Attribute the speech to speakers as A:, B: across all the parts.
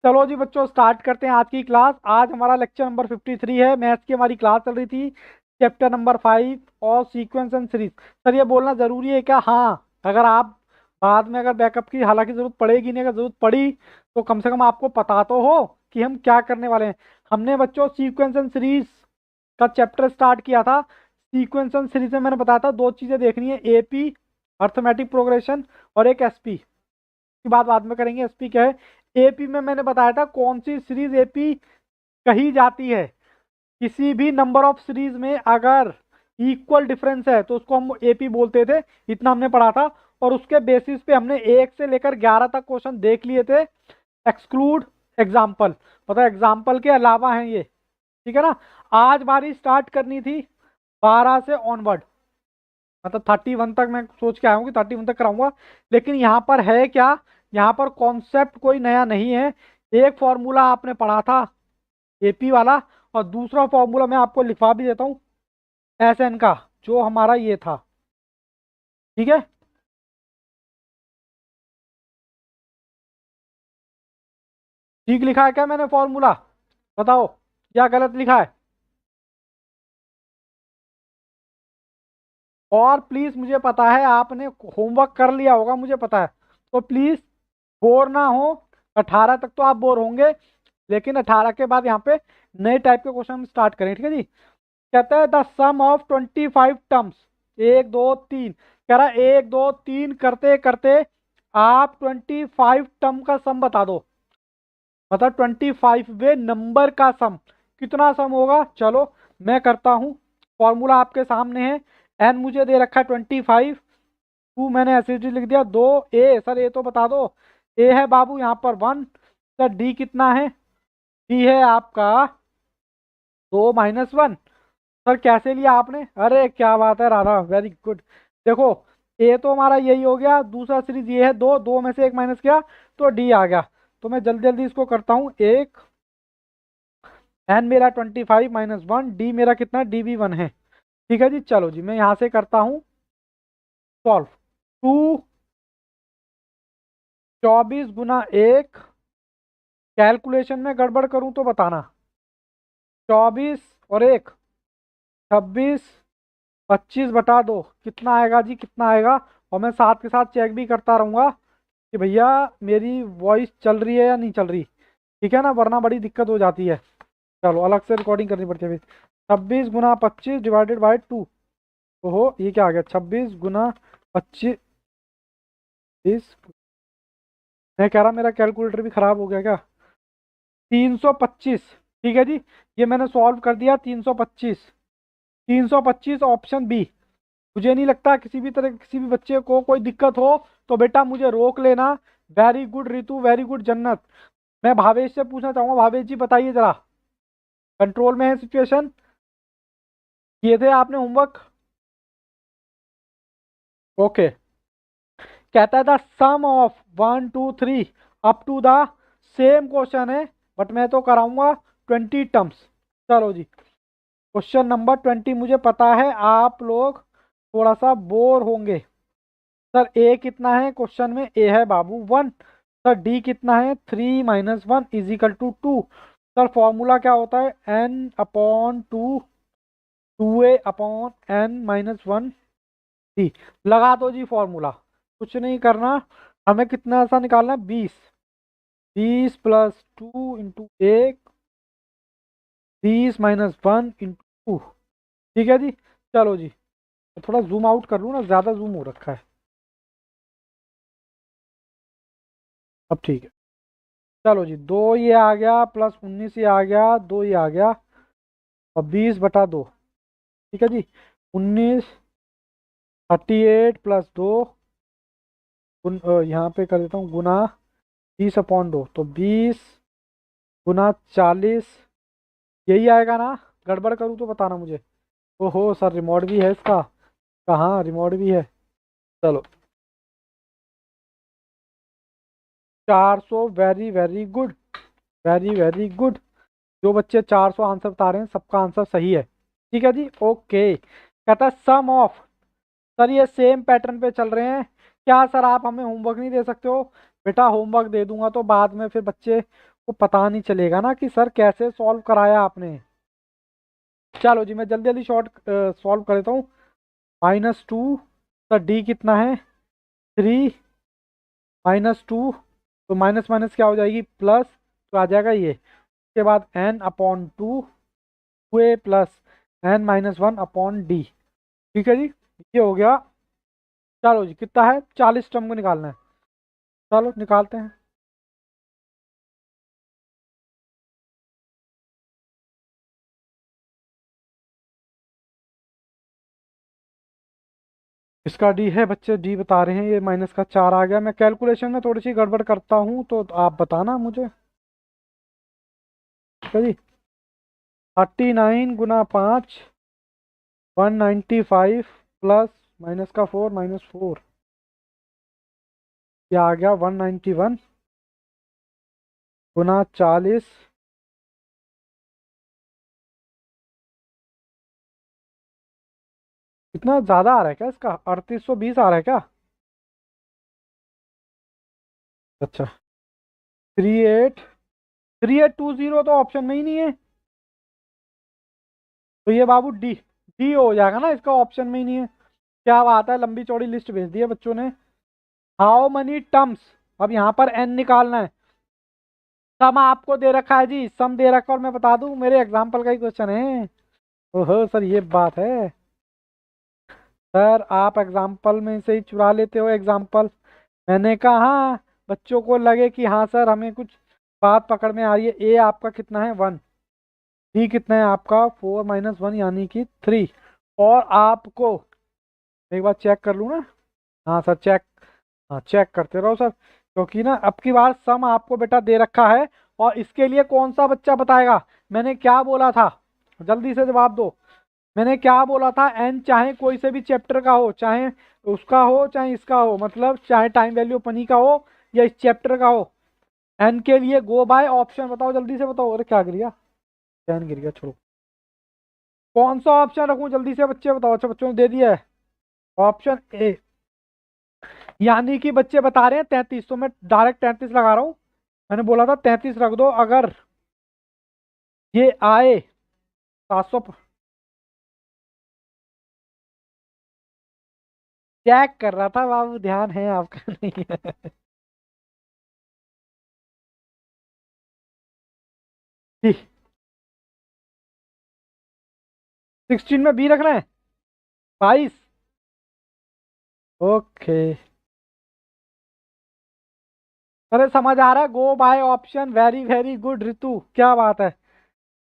A: चलो जी बच्चों, स्टार्ट करते हैं आज की क्लास। आज हमारा लेक्चर नंबर 53 है। मैथ्स की हमारी क्लास चल रही थी, चैप्टर नंबर 5 और सीक्वेंस एंड सीरीज। सर ये बोलना जरूरी है क्या? हाँ, अगर आप बाद में अगर बैकअप की हालांकि जरूरत पड़ेगी नहीं, अगर जरूरत पड़ी तो कम से कम आपको पता तो हो कि हम क्या करने वाले हैं। हमने बच्चों सीक्वेंस एंड सीरीज का चैप्टर स्टार्ट किया था। सीक्वेंस एंड सीरीज में मैंने बताया था दो चीजें देखनी है, एपी अर्थमेटिक प्रोग्रेशन और एक एसपी की बात बाद में करेंगे। एसपी क्या है? एपी में मैंने बताया था कौन सी सीरीज एपी कही जाती है। किसी भी नंबर ऑफ सीरीज में अगर इक्वल डिफरेंस है तो उसको हम एपी बोलते थे। इतना हमने पढ़ा था और उसके बेसिस पे हमने 1 से लेकर 11 तक क्वेश्चन देख लिए थे, एक्सक्लूड एग्जाम्पल। पता एग्जाम्पल के अलावा है ये, ठीक है ना। आज बारी स्टार्ट करनी थी 12 से ऑनवर्ड, मतलब 31 तक मैं सोच के आया हूँ कि 31 तक कराऊंगा। लेकिन यहाँ पर है क्या, यहाँ पर कॉन्सेप्ट कोई नया नहीं है। एक फॉर्मूला आपने पढ़ा था एपी वाला, और दूसरा फॉर्मूला मैं आपको लिखवा भी देता हूँ एसएन का, जो हमारा ये था, ठीक है। ठीक लिखा है क्या मैंने फॉर्मूला? बताओ, या गलत लिखा है? और प्लीज, मुझे पता है आपने होमवर्क कर लिया होगा, मुझे पता है, तो प्लीज बोर ना हो। 18 तक तो आप बोर होंगे, लेकिन 18 के बाद यहाँ पे नए टाइप के क्वेश्चन हम स्टार्ट करें, ठीक है जी। कहता है द सम ऑफ 25 टर्म्स, 1 2 3। कह रहा है 1 2 3 करते करते आप 25 टर्म का सम बता दो, मतलब 25वें नंबर का सम। कितना सम होगा? चलो मैं करता हूँ। फॉर्मूला आपके सामने है। एन मुझे दे रखा है 25, टू मैंने एसिडिटी लिख दिया, दो ए। सर ए तो बता दो। ए है बाबू यहाँ पर 1। सर डी कितना है? डी है आपका 2 - 1। सर कैसे लिया आपने? अरे क्या बात है राधा, वेरी गुड। देखो, ए तो हमारा यही हो गया, दूसरा सीरीज ये है, दो दो में से एक माइनस किया तो डी आ गया। तो मैं जल्दी जल्दी इसको करता हूँ। एक एन मेरा 25 - 1, डी मेरा कितना? डी भी 1 है। ठीक है जी, चलो जी मैं यहाँ से करता हूँ सॉल्व। टू 24 × 1, कैलकुलेशन में गड़बड़ करूँ तो बताना। 24 और 1 26, 25/2 कितना आएगा जी? कितना आएगा? और मैं साथ के साथ चेक भी करता रहूंगा कि भैया मेरी वॉइस चल रही है या नहीं चल रही, ठीक है ना, वरना बड़ी दिक्कत हो जाती है। चलो अलग से रिकॉर्डिंग करनी पड़ती है फिर। 26 × 25 ÷ 2। ओहो, ये क्या आ गया? 26 × 25 इस, मैं कह रहा मेरा कैलकुलेटर भी खराब हो गया क्या? 325। ठीक है जी, ये मैंने सॉल्व कर दिया। 325, 325 ऑप्शन बी। मुझे नहीं लगता किसी भी तरह किसी भी बच्चे को कोई दिक्कत हो तो बेटा मुझे रोक लेना। Very good Ritu, very good जन्नत। मैं भावेश से पूछना चाहूंगा, भावेश जी बताइए जरा, कंट्रोल में है सिचुएशन? किए थे आपने होमवर्क? ओके। कहता है the sum of 1 2 3 up to the, same question है बट मैं तो कराऊंगा 20 टर्म्स। चलो जी, क्वेश्चन नंबर 20। मुझे पता है आप लोग थोड़ा सा बोर होंगे। सर ए कितना है क्वेश्चन में? ए है बाबू 1। सर डी कितना है? 3 - 1 = 2। सर फॉर्मूला क्या होता है? n/2, 2a/n - 1 D. लगा दो जी फॉर्मूला, कुछ नहीं करना। हमें कितना सा निकालना है? 20। 20 + 2 × 1, 20 - 1 × 2। ठीक है जी, चलो जी थोड़ा जूम आउट कर लूँ ना, ज़्यादा जूम हो रखा है। अब ठीक है। चलो जी, 2 ये आ गया प्लस 19 ये आ गया, 2 ये आ गया और 20/2। ठीक है जी, 19, 38 + 2 यहाँ पे कर देता हूँ गुना 20/2, तो 20 × 40 यही आएगा ना? गड़बड़ करूँ तो बताना मुझे। ओहो सर, रिमोट भी है इसका? कहाँ रिमोट भी है? चलो 400, very very good, very very good. जो बच्चे 400 आंसर बता रहे हैं सबका आंसर सही है। ठीक है जी, ओके। कहता है सम ऑफ, सर ये सेम पैटर्न पे चल रहे हैं। क्या सर आप हमें होमवर्क नहीं दे सकते हो? बेटा होमवर्क दे दूंगा तो बाद में फिर बच्चे आपको पता नहीं चलेगा ना कि सर कैसे सॉल्व कराया आपने। चलो जी मैं जल्दी जल्दी शॉर्ट सॉल्व कर देता हूँ। -2, सर डी कितना है 3, -2, तो माइनस माइनस क्या हो जाएगी प्लस, तो आ जाएगा ये। उसके बाद n/2 2a प्लस n-1/d। ठीक है जी, ये हो गया। चलो जी कितना है 40 टर्म को निकालना है। चलो निकालते हैं। इसका डी है बच्चे, डी बता रहे हैं, ये -4 आ गया। मैं कैलकुलेशन में थोड़ी सी गड़बड़ करता हूँ तो आप बताना मुझे। ठीक है जी, 39 × 5 195 प्लस -4 -4, ये आ गया 191 × 40। इतना ज़्यादा आ रहा है क्या इसका, 3820 आ रहा है क्या? अच्छा 3820 तो ऑप्शन में ही नहीं है, तो ये बाबू डी, डी हो जाएगा ना, इसका ऑप्शन में ही नहीं है। क्या बात है, लंबी चौड़ी लिस्ट भेज दी है बच्चों ने। हाउ मनी टर्म्स, अब यहाँ पर एन निकालना है। सम आपको दे रखा है जी, सम दे रखा, और मैं बता दूं मेरे एग्जाम्पल का ही क्वेश्चन है। ओहो सर ये बात है, सर आप एग्जाम्पल में से ही चुरा लेते हो एग्जाम्पल। मैंने कहा हाँ, बच्चों को लगे कि हाँ सर हमें कुछ बात पकड़ में आ रही है। ए आपका कितना है 1, डी कितना है आपका 4 - 1 यानी कि 3। और आपको एक बार चेक कर लूँ ना, हाँ सर चेक, हाँ चेक करते रहो सर, क्योंकि ना अब की बार सम आपको बेटा दे रखा है। और इसके लिए कौन सा बच्चा बताएगा मैंने क्या बोला था, जल्दी से जवाब दो। मैंने क्या बोला था, एन चाहे कोई से भी चैप्टर का हो, चाहे उसका हो चाहे इसका हो, मतलब चाहे टाइम वैल्यू पनी का हो या इस चैप्टर का हो, एन के लिए गो बाय ऑप्शन। बताओ जल्दी से बताओ, अरे क्या गिर गया, एन गिर गया, छोड़ो। कौन सा ऑप्शन रखूं जल्दी से बच्चे बताओ। अच्छा बच्चों ने दे दिया है ऑप्शन ए, यानी कि बच्चे बता रहे हैं 33, तो मैं डायरेक्ट 33 लगा रहा हूँ। मैंने बोला था 33 रख दो, अगर ये आए 700। चेक कर रहा था बाबू, ध्यान है आपका नहीं है? 16 में बी रखना है, 22। ओके, अरे समझ आ रहा है, go by option, very very good Ritu, क्या बात है।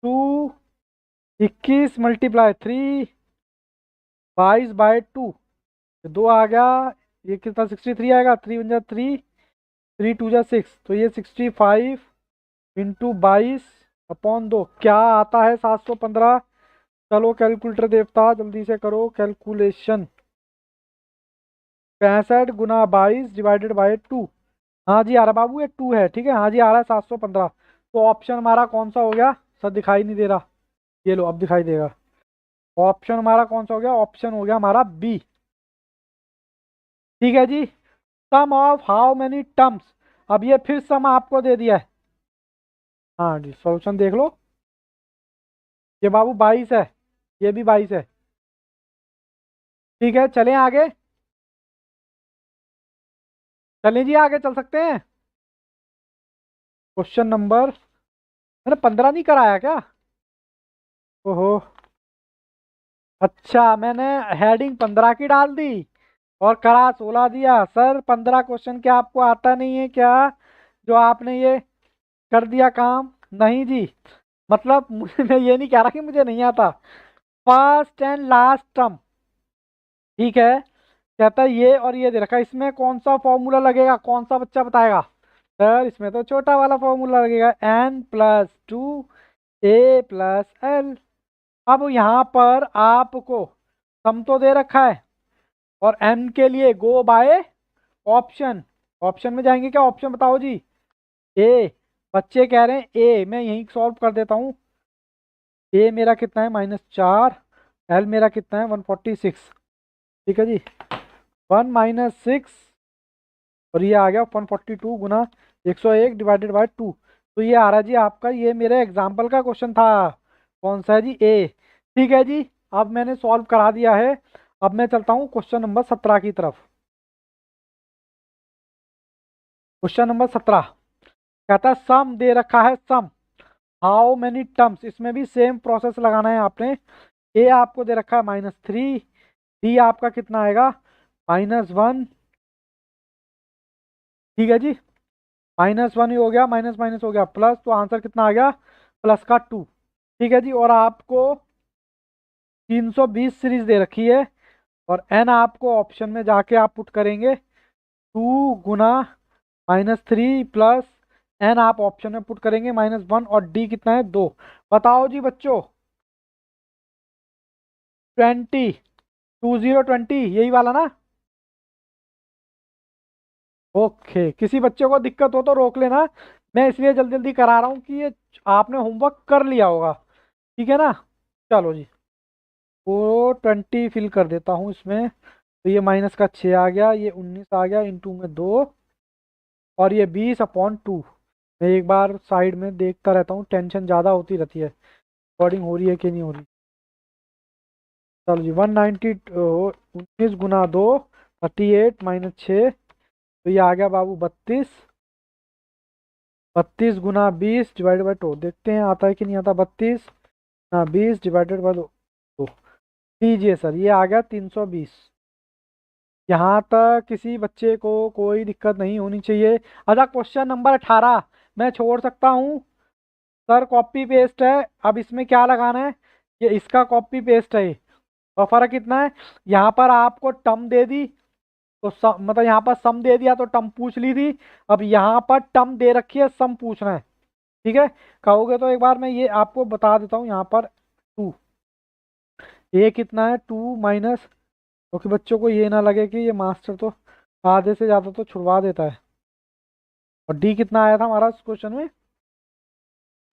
A: 2 21 × 3 22/2, 2 आ गया, ये कितना 63 आएगा, 3 × 3 3 2 6, तो ये 65 × 22/2 क्या आता है 715। चलो कैलकुलेटर देवता जल्दी से करो कैलकुलेशन। 65 × 22 / 2, हाँ जी आ रहा बाबू, ये 2 है, ठीक है, हाँ जी आ रहा है 715। तो ऑप्शन हमारा कौन सा हो गया सर, दिखाई नहीं दे रहा, ये लो अब दिखाई देगा। ऑप्शन हमारा कौन सा हो गया, ऑप्शन हो गया हमारा बी। ठीक है जी, सम ऑफ हाउ मेनी टर्म्स, अब ये फिर सम आपको दे दिया है। हाँ जी सॉल्यूशन देख लो, ये बाबू 22 है, ये भी 22 है। ठीक है चलें आगे, चलें जी आगे चल सकते हैं। क्वेश्चन नंबर, मैंने 15 नहीं कराया क्या? ओहो, अच्छा मैंने हेडिंग 15 की डाल दी और करा 16 दिया। सर 15 क्वेश्चन क्या आपको आता नहीं है क्या, जो आपने ये कर दिया काम? नहीं जी, मतलब मुझे, मैं ये नहीं कह रहा कि मुझे नहीं आता। फर्स्ट एंड लास्ट टर्म, ठीक है, कहता है ये और ये दे रखा है, इसमें कौन सा फॉर्मूला लगेगा, कौन सा बच्चा बताएगा? सर इसमें तो छोटा वाला फॉर्मूला लगेगा, n+2a+l। अब यहाँ पर आपको सम तो दे रखा है, और n के लिए गो बाय ऑप्शन, ऑप्शन में जाएंगे क्या, ऑप्शन बताओ जी। ए, बच्चे कह रहे हैं ए, मैं यहीं सॉल्व कर देता हूँ। ए मेरा कितना है -4, एल मेरा कितना है 146। ठीक है जी, 1 - 6, और ये आ गया 142 × 101 / 2। तो ये आ रहा है जी आपका, ये मेरे एग्जाम्पल का क्वेश्चन था। कौन सा है जी? ए। ठीक है जी, अब मैंने सॉल्व करा दिया है। अब मैं चलता हूँ क्वेश्चन नंबर 17 की तरफ। क्वेश्चन नंबर 17 कहता है सम दे रखा है, सम हाउ मेनी टर्म्स। इसमें भी सेम प्रोसेस लगाना है आपने। ए आपको दे रखा है -3, डी आपका कितना आएगा -1। ठीक है जी, -1 ही हो गया, माइनस माइनस हो गया प्लस, तो आंसर कितना आ गया +2। ठीक है जी, और आपको 320 सीरीज दे रखी है, और एन आपको ऑप्शन में जाके आप पुट करेंगे 2 × -3 प्लस एन आप ऑप्शन में पुट करेंगे -1, और डी कितना है 2। बताओ जी बच्चों। 20 यही वाला ना? ओके, किसी बच्चे को दिक्कत हो तो रोक लेना। मैं इसलिए जल्दी जल्दी करा रहा हूँ कि ये आपने होमवर्क कर लिया होगा। ठीक है ना? चलो जी, वो 20 फिल कर देता हूँ इसमें। तो ये -6 आ गया, ये 19 आ गया, इंटू में 2, और ये 20/2। मैं एक बार साइड में देखता रहता हूँ, टेंशन ज़्यादा होती रहती है रिकॉर्डिंग हो रही है कि नहीं हो रही। चलो जी, 190 19 × 2 38 -6, तो ये आ गया बाबू 32। 32 × 20 ÷ 2, देखते हैं आता है कि नहीं आता। 32 × 20 ÷ 2। लीजिए सर, ये आ गया 320। यहाँ तक किसी बच्चे को कोई दिक्कत नहीं होनी चाहिए। अच्छा, क्वेश्चन नंबर 18 मैं छोड़ सकता हूँ सर, कॉपी पेस्ट है। अब इसमें क्या लगाना है? ये इसका कॉपी पेस्ट है। और फर्क कितना है, यहाँ पर आपको टर्म दे दी तो सम, मतलब यहाँ पर सम दे दिया तो टर्म पूछ ली थी। अब यहाँ पर टर्म दे रखी है, सम पूछना है। ठीक है, कहोगे तो एक बार मैं ये आपको बता देता हूँ। यहाँ पर 2, ये कितना है 2 माइनस, क्योंकि बच्चों को ये ना लगे कि ये मास्टर तो आधे से ज़्यादा तो छुड़वा देता है। और डी कितना आया था हमारा इस क्वेश्चन में?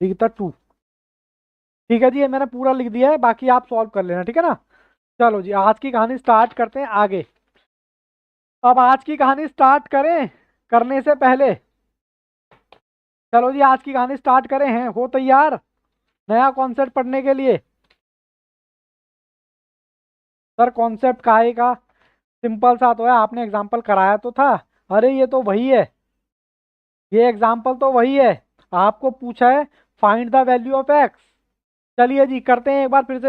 A: डी कितना 2। ठीक है जी, ये मैंने पूरा लिख दिया है, बाकी आप सॉल्व कर लेना। ठीक है ना? चलो जी, आज की कहानी स्टार्ट करते हैं आगे। अब आज की कहानी स्टार्ट करें करने से पहले, चलो जी आज की कहानी स्टार्ट करें। हैं हो तैयार नया कॉन्सेप्ट पढ़ने के लिए? सर कॉन्सेप्ट काहे का? सिंपल सा तो है, आपने एग्जाम्पल कराया तो था। अरे ये तो वही है, ये एग्जाम्पल तो वही है। आपको पूछा है find the value of x. चलिए जी करते हैं एक बार फिर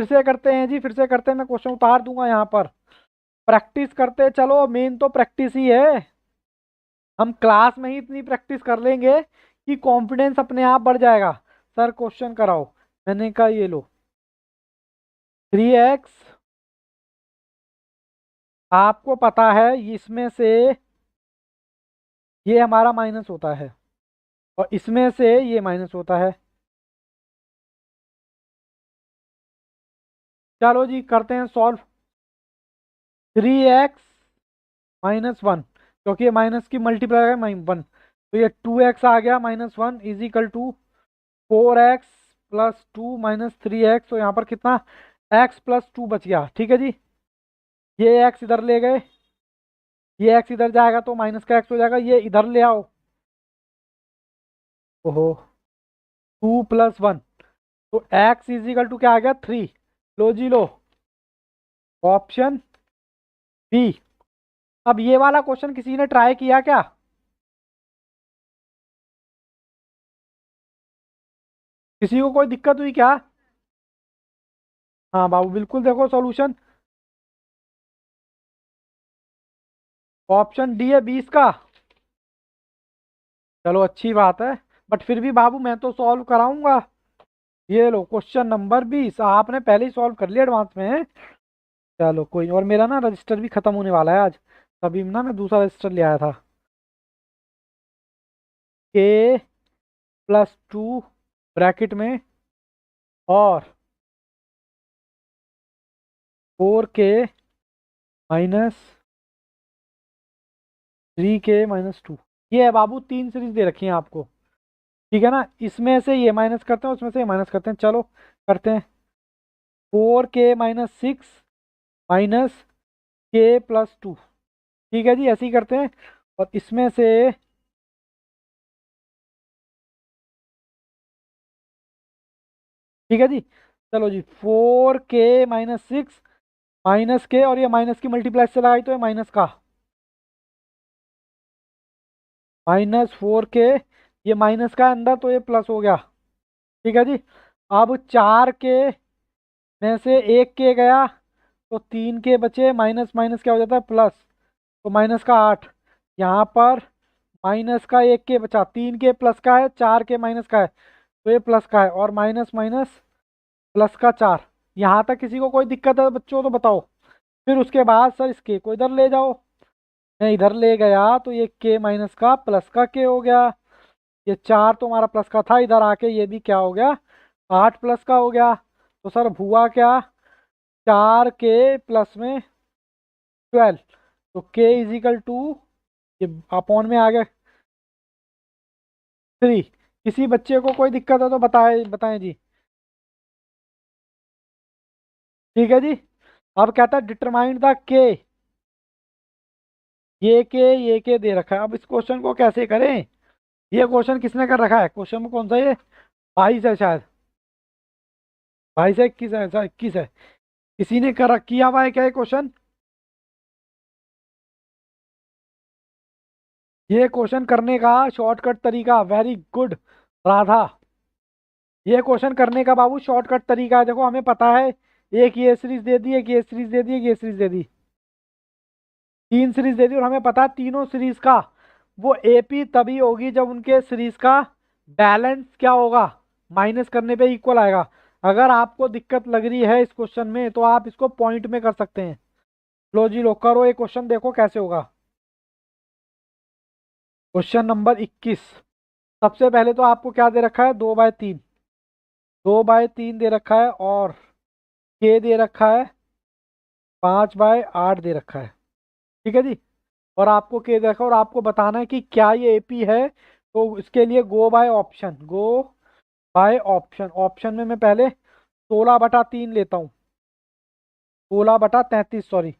A: से करते हैं जी, फिर से करते हैं। मैं क्वेश्चन उतार दूंगा यहाँ पर। प्रैक्टिस करते चलो, मेन तो प्रैक्टिस ही है। हम क्लास में ही इतनी प्रैक्टिस कर लेंगे कि कॉन्फिडेंस अपने आप बढ़ जाएगा। सर क्वेश्चन कराओ। मैंने कहा ये लो, 3x, आपको पता है इसमें से ये हमारा माइनस होता है, और इसमें से ये माइनस होता है। चलो जी करते हैं सॉल्व। 3x - 1, क्योंकि ये माइनस की मल्टीप्लाई है 1, तो ये 2x आ गया -1 = 4x + 2 - 3x। तो यहाँ पर कितना x + 2 बच गया। ठीक है जी, ये x इधर ले गए, ये x इधर जाएगा तो माइनस का x हो जाएगा, ये इधर ले आओ। ओहो, 2 + 1, तो x = क्या आ गया 3। लो जी लो, ऑप्शन बी। अब ये वाला क्वेश्चन किसी ने ट्राई किया क्या? किसी को कोई दिक्कत हुई क्या? हाँ बाबू बिल्कुल, देखो सॉल्यूशन। ऑप्शन डी है 20 का। चलो अच्छी बात है, बट फिर भी बाबू मैं तो सॉल्व कराऊंगा। ये लो क्वेश्चन नंबर 20, आपने पहले ही सॉल्व कर लिया एडवांस में। चलो कोई नहीं, और मेरा ना रजिस्टर भी खत्म होने वाला है आज, तभी ना मैं दूसरा रजिस्टर ले आया था। k + 2 ब्रैकेट में, और 4k - 3k - 2, ये है बाबू 3 सीरीज दे रखी हैं आपको। ठीक है ना? इसमें से ये माइनस करते हैं, उसमें से ये माइनस करते हैं। चलो करते हैं। 4k - 6 -k + 2। ठीक है जी, ऐसे ही करते हैं। और इसमें से ठीक है जी। चलो जी, 4k-6 माइनस के, और ये माइनस की मल्टीप्लाई से लगाई तो ये माइनस का, -4k, ये माइनस का अंदर तो ये प्लस हो गया। ठीक है जी। अब 4k में से 1k गया तो 3k बचे, माइनस माइनस क्या हो जाता है प्लस, तो -8। यहाँ पर -1k बचा, 3k प्लस का है, 4k माइनस का है, तो ये प्लस का है, और माइनस माइनस प्लस का 4। यहाँ तक किसी को कोई दिक्कत है बच्चों तो बताओ। फिर उसके बाद सर इस k को इधर ले जाओ, मैं इधर ले गया तो ये k माइनस का प्लस का k हो गया। ये 4 तो हमारा प्लस का था, इधर आके ये भी क्या हो गया, 8 प्लस का हो गया। तो सर हुआ क्या, 4k प्लस में 12, तो k इजिकल टू, ये अपॉन में आ गया 3। किसी बच्चे को कोई दिक्कत है तो बताएं बताएं जी। ठीक है जी। अब कहता है डिटरमाइन द के, ये के दे रखा है। अब इस क्वेश्चन को कैसे करें, ये क्वेश्चन किसने कर रखा है, क्वेश्चन में कौन सा ये 22 है शायद, 22 है 21 है, ऐसा 21 है, किसी ने कर किया हुआ है क्या ये क्वेश्चन। ये क्वेश्चन करने का शॉर्टकट तरीका, वेरी गुड राधा, ये क्वेश्चन करने का बाबू शॉर्टकट तरीका है। देखो हमें पता है, एक ये सीरीज दे दी, एक ये सीरीज दे दी, एक ये सीरीज दे दी, 3 सीरीज दे दी, और हमें पता है तीनों सीरीज का वो एपी तभी होगी जब उनके सीरीज का बैलेंस क्या होगा, माइनस करने पे इक्वल आएगा। अगर आपको दिक्कत लग रही है इस क्वेश्चन में तो आप इसको पॉइंट में कर सकते हैं। लो जी लो करो, ये क्वेश्चन देखो कैसे होगा। Question number 21। सबसे पहले तो आपको क्या दे रखा है, 2/3, 2/3 दे रखा है, और के दे रखा है 5/8 दे रखा है। ठीक है जी। और आपको के दे रखा है, और आपको बताना है कि क्या ये एपी है। तो इसके लिए go by option, go by option. Option में मैं पहले 16/3 लेता हूँ, 16/33 सॉरी।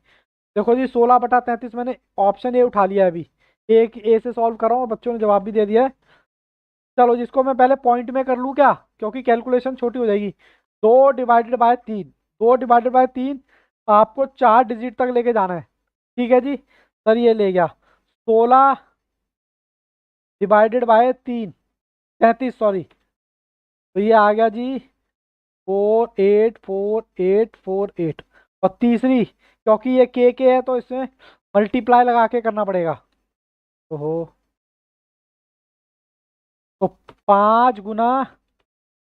A: देखो जी 16/33 मैंने ऑप्शन ए उठा लिया है अभी, एक ए से सॉल्व कर रहा हूँ, बच्चों ने जवाब भी दे दिया है। चलो जिसको मैं पहले पॉइंट में कर लूँ क्या, क्योंकि कैलकुलेशन छोटी हो जाएगी। 2/3, 2/3 आपको 4 डिजिट तक लेके जाना है। ठीक है जी। सर ये ले गया 16/3, 33 सॉरी, तो ये आ गया जी 484848। और तीसरी, क्योंकि ये के है तो इसमें मल्टीप्लाई लगा के करना पड़ेगा। ओहो, तो 5 ×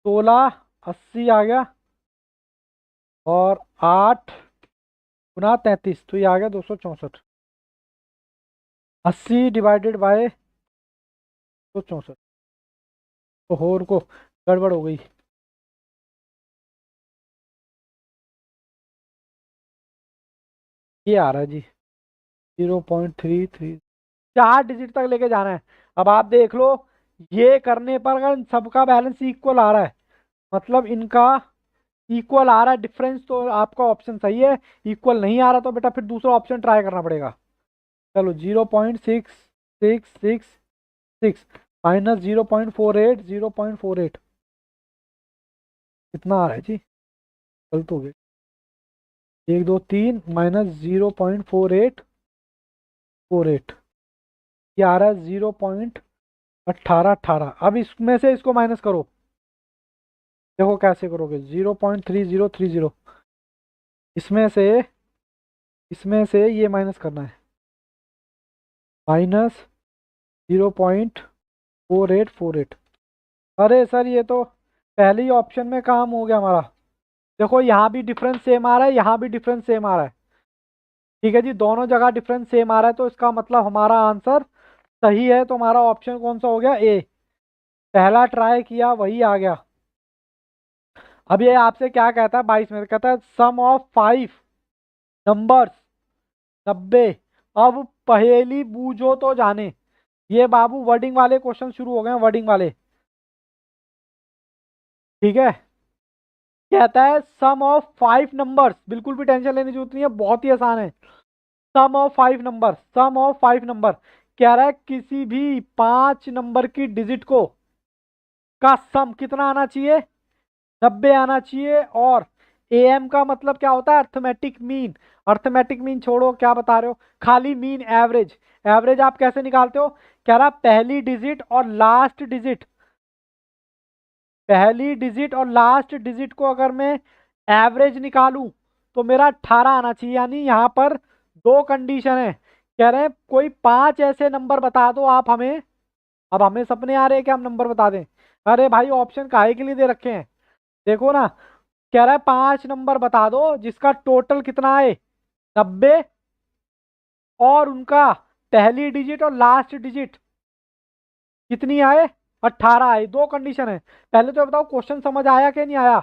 A: 16 80 आ गया, और 8 × 33 तो ये आ गया 264। 80/264। ओहो रुको, गड़बड़ हो गई। ये आ रहा है जी 0.33, 4 डिजिट तक लेके जाना है। अब आप देख लो, ये करने पर अगर इन सबका बैलेंस इक्वल आ रहा है, मतलब इनका इक्वल आ रहा है, डिफरेंस तो आपका ऑप्शन सही है। इक्वल नहीं आ रहा तो बेटा फिर दूसरा ऑप्शन ट्राई करना पड़ेगा। चलो 0.6666 -0.48, कितना आ रहा है जी, गलत हो गया, 1 2 3 -0.4848, ये आ रहा है 0.1818। अब इसमें से इसको माइनस करो, देखो कैसे करोगे, 0.3030, इसमें से ये माइनस करना है, -0.4848। अरे सर ये तो पहले ही ऑप्शन में काम हो गया हमारा। देखो यहाँ भी डिफरेंस सेम आ रहा है, यहाँ भी डिफरेंस सेम आ रहा है। ठीक है जी, दोनों जगह डिफरेंस सेम आ रहा है, तो इसका मतलब हमारा आंसर सही है। तो हमारा ऑप्शन कौन सा हो गया, ए। पहला ट्राई किया वही आ गया। अब ये आपसे क्या कहता है, 22 में कहता है सम ऑफ 5 नंबर्स 90। अब पहेली बूझो तो जाने, ये बाबू वर्डिंग वाले क्वेश्चन शुरू हो गए हैं, वर्डिंग वाले। ठीक है। कहता है सम ऑफ 5 नंबर्स, बिल्कुल भी टेंशन लेने की जरूरत नहीं है, बहुत ही आसान है। Sum of 5 number, sum of 5 number, कह रहा है किसी भी 5 नंबर की डिजिट को का सम कितना आना चाहिए, 90 आना चाहिए। और एएम का मतलब क्या होता है? Arithmetic mean. अर्थमेटिक मीन छोड़ो, क्या बता रहे हो, खाली मीन, एवरेज। एवरेज आप कैसे निकालते हो? कह रहा पहली डिजिट और लास्ट डिजिट, पहली डिजिट और लास्ट डिजिट को अगर मैं एवरेज निकालूं तो मेरा 18 आना चाहिए। यानी यहाँ पर दो कंडीशन है। कह रहे हैं कोई 5 ऐसे नंबर बता दो आप हमें। अब हमें सपने आ रहे हैं कि हम नंबर बता दें। अरे भाई ऑप्शन काहे के लिए दे रखे हैं? देखो ना, कह रहा है 5 नंबर बता दो जिसका टोटल कितना है, 90, और उनका पहली डिजिट और लास्ट डिजिट कितनी आए, 18 आए। दो कंडीशन है। पहले तो बताओ क्वेश्चन समझ आया कि नहीं आया?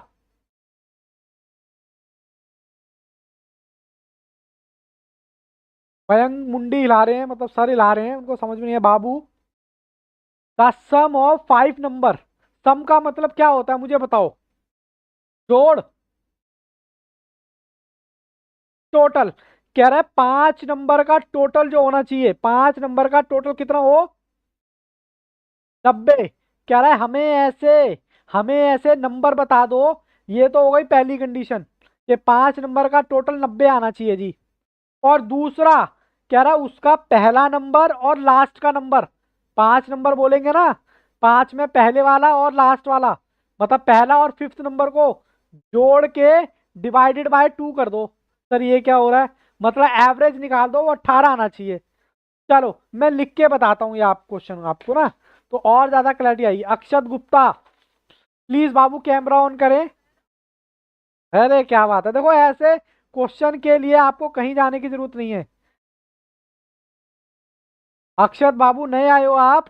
A: मयंक मुंडी हिला रहे हैं, मतलब सर हिला रहे हैं, उनको समझ में नहीं है बाबू। The sum of 5 number. Sum का मतलब क्या होता है मुझे बताओ? जोड़, टोटल। कह रहा है 5 नंबर का टोटल जो होना चाहिए, 5 नंबर का टोटल कितना हो, 90। कह रहा है हमें ऐसे नंबर बता दो। ये तो हो गई पहली कंडीशन कि 5 नंबर का टोटल 90 आना चाहिए जी। और दूसरा, कह रहा उसका पहला नंबर और लास्ट का नंबर, 5 नंबर बोलेंगे ना, 5 में पहले वाला और लास्ट वाला, मतलब पहला और फिफ्थ नंबर को जोड़ के डिवाइडेड बाय 2 कर दो। सर ये क्या हो रहा है? मतलब एवरेज निकाल दो, वो 18 आना चाहिए। चलो मैं लिख के बताता हूँ ये आप क्वेश्चन आपको ना, तो और ज्यादा क्लैरिटी आएगी। अक्षत गुप्ता, प्लीज बाबू कैमरा ऑन करें। अरे क्या बात है, देखो ऐसे क्वेश्चन के लिए आपको कहीं जाने की जरूरत नहीं है। अक्षत बाबू नए आए हो आप,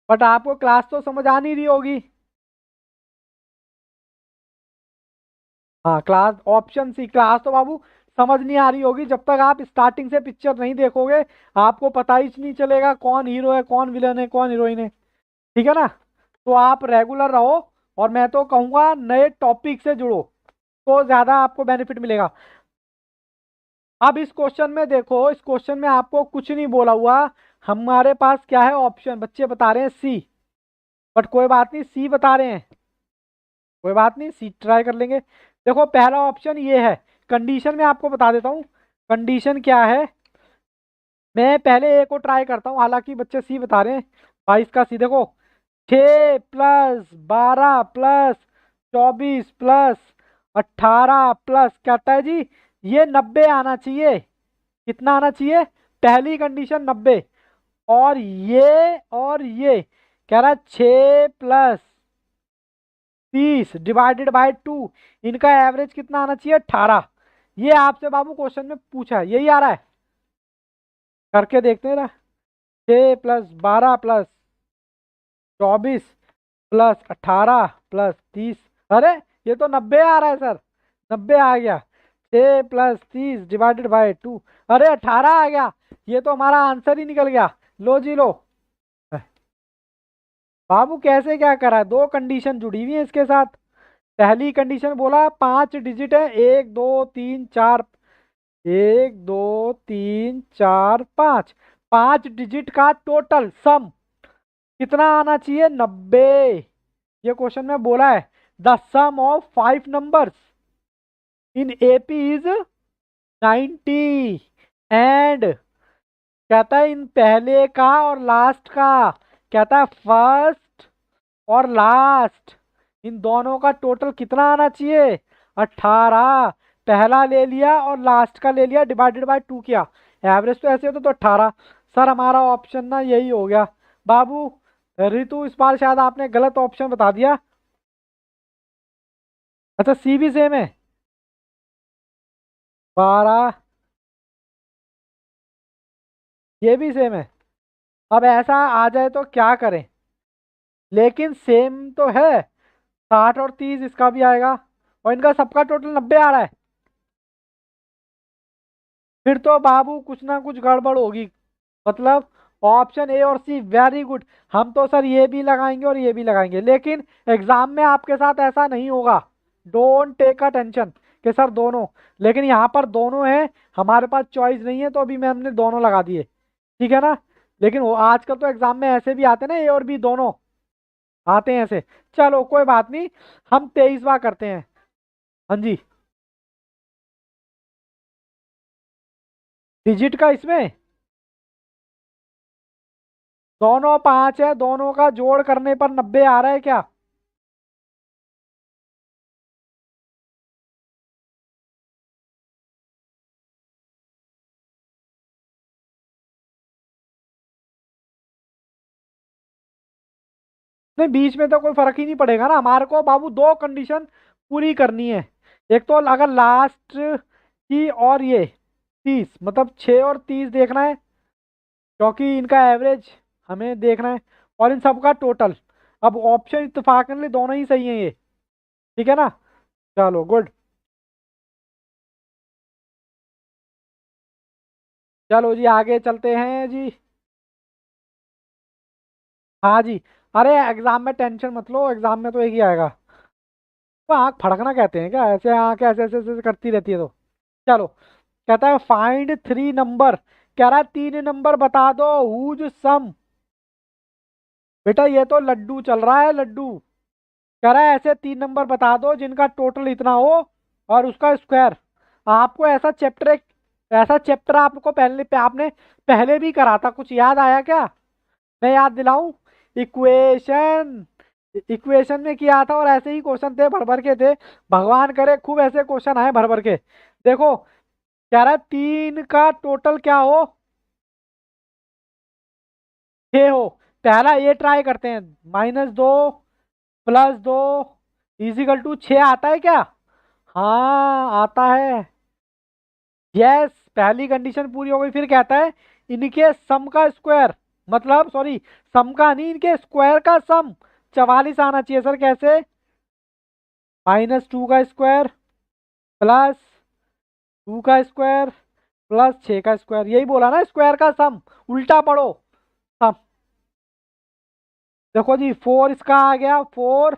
A: बट आपको क्लास तो समझ आ नहीं रही होगी। हाँ क्लास, ऑप्शन सी, क्लास तो बाबू समझ नहीं आ रही होगी जब तक आप स्टार्टिंग से पिक्चर नहीं देखोगे। आपको पता ही नहीं चलेगा कौन हीरो है, कौन विलन है, कौन हीरोइन है। ठीक है ना? तो आप रेगुलर रहो, और मैं तो कहूंगा नए टॉपिक से जुड़ो, तो ज्यादा आपको बेनिफिट मिलेगा। अब इस क्वेश्चन में देखो, इस क्वेश्चन में आपको कुछ नहीं बोला हुआ। हमारे पास क्या है ऑप्शन, बच्चे बता रहे हैं सी, बट कोई बात नहीं, सी बता रहे हैं, कोई बात नहीं, सी ट्राई कर लेंगे। देखो पहला ऑप्शन ये है। कंडीशन में आपको बता देता हूँ कंडीशन क्या है। मैं पहले ए को ट्राई करता हूँ, हालांकि बच्चे सी बता रहे हैं। 22 का सी देखो, 6 + 12 + 24 + 18 प्लस कहता है जी ये 90 आना चाहिए। कितना आना चाहिए? पहली कंडीशन 90। और ये कह रहा है 6 + 30 डिवाइडेड बाय 2, इनका एवरेज कितना आना चाहिए? 18। ये आपसे बाबू क्वेश्चन में पूछा है, यही आ रहा है, करके देखते हैं ना। 6 + 12 + 24 + 18 + 30, अरे ये तो 90 आ रहा है सर, 90 आ गया। 6 + 30 डिवाइडेड बाय 2, अरे 18 आ गया। ये तो हमारा आंसर ही निकल गया। लो जी लो। बाबू कैसे क्या करा है, दो कंडीशन जुड़ी हुई है इसके साथ। पहली कंडीशन बोला 5 डिजिट है, 1 2 3 4, 1 2 3 4 5, 5 डिजिट का टोटल सम कितना आना चाहिए? 90। ये क्वेश्चन में बोला है the sum of 5 numbers in AP is 90, and कहता है इन पहले का और लास्ट का, कहता है फर्स्ट और लास्ट, इन दोनों का टोटल कितना आना चाहिए? 18। पहला ले लिया और लास्ट का ले लिया, डिवाइडेड बाय 2 किया, एवरेज तो ऐसे होता तो 18। सर हमारा ऑप्शन ना यही हो गया बाबू। रितु इस बार शायद आपने गलत ऑप्शन बता दिया। अच्छा सी भी सेम है, 12, ये भी सेम है। अब ऐसा आ जाए तो क्या करें? लेकिन सेम तो है, 60 और 30 इसका भी आएगा, और इनका सबका टोटल 90 आ रहा है। फिर तो बाबू कुछ ना कुछ गड़बड़ होगी। मतलब ऑप्शन ए और सी वेरी गुड। हम तो सर ये भी लगाएंगे और ये भी लगाएंगे, लेकिन एग्जाम में आपके साथ ऐसा नहीं होगा। डोंट टेक अ टेंशन कि सर दोनों, लेकिन यहाँ पर दोनों है, हमारे पास चॉइस नहीं है, तो अभी मैं हमने दोनों लगा दिए। ठीक है ना? लेकिन वो आजकल तो एग्जाम में ऐसे भी आते हैं ना, ए और बी दोनों। आते हैं ऐसे। चलो कोई बात नहीं, हम 23वां करते हैं। हाँ जी। डिजिट का इसमें दोनों 5 है, दोनों का जोड़ करने पर 90 आ रहा है क्या? नहीं, बीच में तो कोई फर्क ही नहीं पड़ेगा ना हमारे को बाबू, दो कंडीशन पूरी करनी है। एक तो अगर लास्ट की और ये 30, मतलब 6 और 30 देखना है, क्योंकि इनका एवरेज हमें देखना है, और इन सबका टोटल। अब ऑप्शन इत्तेफाकन दोनों ही सही हैं ये, ठीक है ना? चलो गुड। चलो जी आगे चलते हैं जी। हाँ जी। अरे एग्जाम में टेंशन मत लो, एग्जाम में तो एक ही आएगा। वो आँख फड़कना कहते हैं क्या, ऐसे आँख ऐसे ऐसे ऐसे करती रहती है तो। चलो, कहता है फाइंड 3 नंबर, कह रहा है 3 नंबर बता दो हुज सम। बेटा ये तो लड्डू चल रहा है, लड्डू। कह रहा है ऐसे 3 नंबर बता दो जिनका टोटल इतना हो और उसका स्क्वायर। आपको ऐसा चैप्टर आपको पहले आपने पहले भी करा था, कुछ याद आया क्या? मैं याद दिलाऊं? इक्वेशन, इक्वेशन में किया था, और ऐसे ही क्वेश्चन थे, भर भर के थे। भगवान करे खूब ऐसे क्वेश्चन आए भर भर के। देखो, कह रहा है 3 का टोटल क्या हो, 6 हो। पहला ये ट्राई करते हैं, -2 +2 इजिकल टू 6 आता है क्या? हाँ आता है। यस, पहली कंडीशन पूरी हो गई। फिर कहता है इनके सम का स्क्वायर, मतलब सॉरी, सम का नहीं, इनके स्क्वायर का सम 44 आना चाहिए सर। कैसे? -2 का स्क्वायर +2 का स्क्वायर +6 का स्क्वायर, यही बोला ना, स्क्वायर का सम। उल्टा पढ़ो। सम, देखो जी 4 इसका आ गया, 4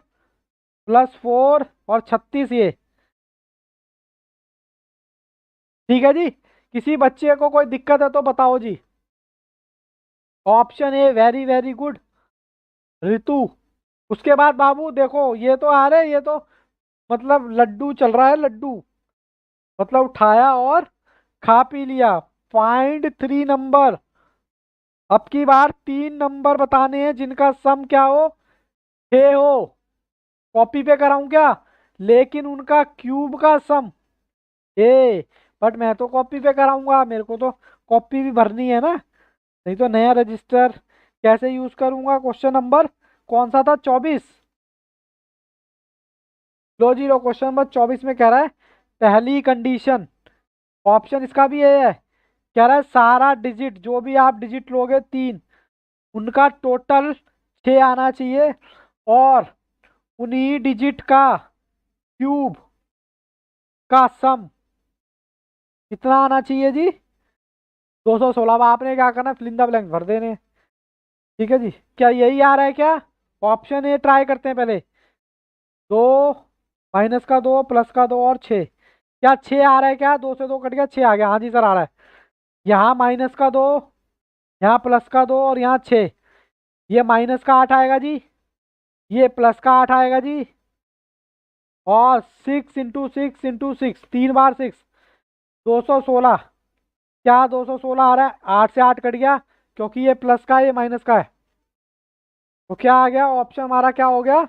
A: + 4 और 36 ये। ठीक है जी। किसी बच्चे को कोई दिक्कत है तो बताओ जी। Option a very very good, Ritu. उसके बाद बाबू देखो, ये तो आ रहे, ये तो मतलब लड्डू चल रहा है, लड्डू मतलब उठाया और खा पी लिया। फाइंड 3 नंबर, अब की बार 3 नंबर बताने हैं जिनका सम क्या हो, 6 हो। कॉपी पे कराऊं क्या? लेकिन उनका क्यूब का सम ए, बट मैं तो कॉपी पे कराऊंगा, मेरे को तो कॉपी भी भरनी है ना, नहीं तो नया रजिस्टर कैसे यूज करूंगा? क्वेश्चन नंबर कौन सा था, 24? लो जी लो, क्वेश्चन नंबर 24 में कह रहा है पहली कंडीशन, ऑप्शन इसका भी ये है। कह रहा है सारा डिजिट, जो भी आप डिजिट लोगे 3, उनका टोटल 6 आना चाहिए, और उन्हीं डिजिट का क्यूब का सम कितना आना चाहिए जी? 216। अब आपने क्या करना, फिल इन द ब्लैंक भर देने। ठीक है जी। क्या यही आ रहा है क्या? ऑप्शन ए ट्राई करते हैं पहले। 2, -का 2 +का 2 और 6, क्या 6 आ रहा है क्या? 2 से 2 कट गया, 6 आ गया। हाँ जी सर आ रहा है। यहाँ -का 2, यहाँ +का 2 और यहाँ 6। ये -का 8 आएगा जी, ये +का 8 आएगा जी, और 6 × 6 × 6, 3 बार 6, 216। क्या 216 आ रहा है? 8 से 8 कट गया, क्योंकि ये प्लस का है, ये माइनस का है। तो क्या आ गया ऑप्शन हमारा, क्या हो गया?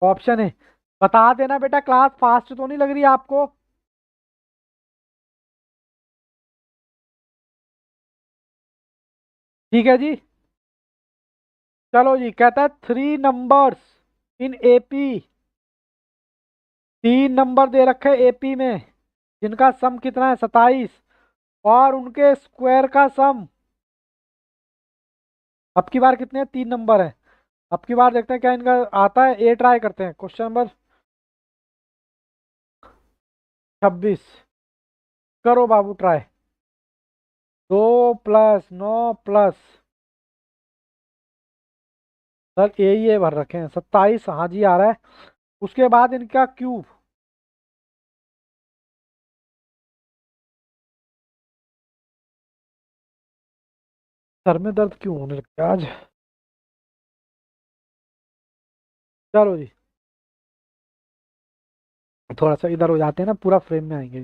A: ऑप्शन है। बता देना बेटा, क्लास फास्ट तो नहीं लग रही आपको? ठीक है जी। चलो जी, कहता है 3 नंबर्स इन एपी, 3 नंबर दे रखे एपी में जिनका सम कितना है, 27, और उनके स्क्वायर का सम। अब की बार कितने 3 नंबर है? अब की बार देखते हैं क्या इनका आता है, ए ट्राई करते हैं। क्वेश्चन नंबर 26, करो बाबू ट्राई। 2 + 9 सर ये भर रखे हैं 27, हाँ जी आ रहा है। उसके बाद इनका क्यूब, सर में दर्द क्यों होने लगता है आज? चलो जी, थोड़ा सा इधर हो जाते हैं ना, पूरा फ्रेम में आएंगे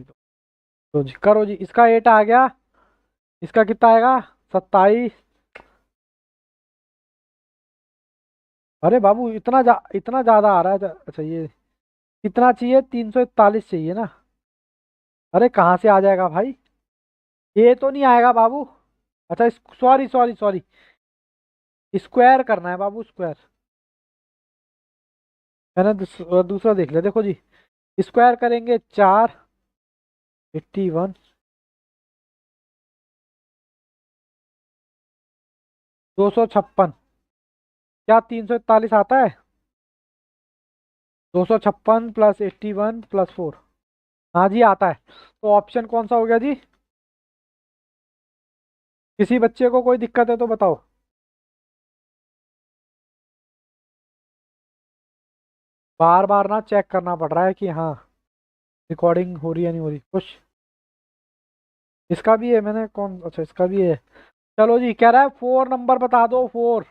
A: तो जी करो जी, इसका 8 आ गया, इसका कितना आएगा 27। अरे बाबू इतना ज्यादा आ रहा है। अच्छा ये कितना चाहिए, 341 चाहिए ना। अरे कहाँ से आ जाएगा भाई, ये तो नहीं आएगा बाबू। अच्छा सॉरी सॉरी सॉरी, स्क्वायर करना है बाबू, स्क्वायर। मैंने दूसरा देख लिया, देखो जी, स्क्वायर करेंगे 4, 81, 256। क्या 341 आता है? 256 प्लस 81 प्लस 4। हाँ जी आता है। तो ऑप्शन कौन सा हो गया जी? किसी बच्चे को कोई दिक्कत है तो बताओ। बार बार ना चेक करना पड़ रहा है कि हाँ रिकॉर्डिंग हो रही है नहीं हो रही कुछ। इसका भी है, मैंने कौन, अच्छा इसका भी है। चलो जी, कह रहा है 4 नंबर बता दो, 4,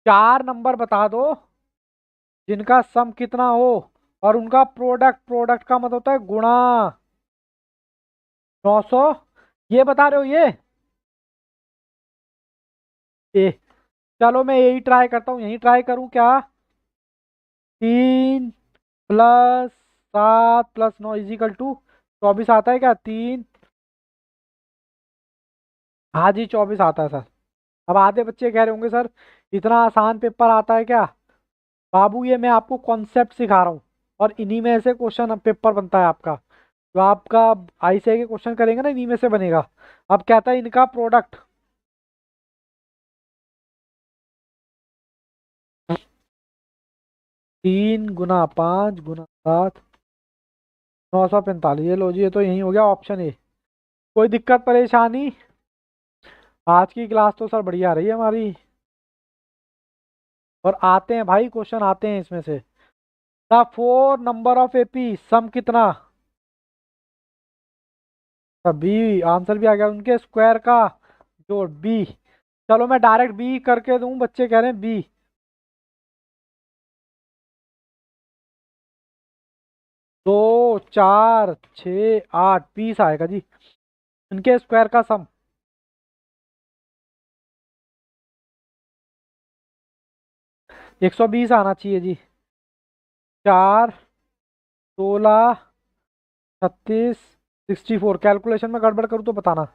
A: 4 नंबर बता दो जिनका सम कितना हो और उनका प्रोडक्ट, प्रोडक्ट का मतलब होता है गुणा 900। ये बता रहे हो ये? ए, चलो मैं यही ट्राई करता हूँ, यही ट्राई करूँ क्या? 3 + 7 + 9 = 24 आता है क्या? 3, हाँ जी 24 आता है सर। अब आधे बच्चे कह रहे होंगे सर इतना आसान पेपर आता है क्या? बाबू ये मैं आपको कॉन्सेप्ट सिखा रहा हूँ और इन्हीं में से क्वेश्चन पेपर बनता है आपका। जो आपका आईसीआई के क्वेश्चन करेंगे ना, इन्हीं में से बनेगा। अब कहता है इनका प्रोडक्ट, 3 × 5 × 7, 945। ये लो जी, ये तो यही हो गया ऑप्शन ए। कोई दिक्कत परेशानी? आज की क्लास तो सर बढ़िया रही है हमारी। और आते हैं भाई, क्वेश्चन आते हैं इसमें से। The 4 number of AP sum कितना? बी आंसर भी आ गया, उनके स्क्वायर का जोड़ बी। चलो मैं डायरेक्ट बी करके दूं, बच्चे कह रहे हैं बी। 2, 4, 6, 8, 20 आएगा जी, इनके स्क्वायर का सम। 120 आना चाहिए जी। 4, 16, 64, कैलकुलेशन में गड़बड़ करूँ तो बताना।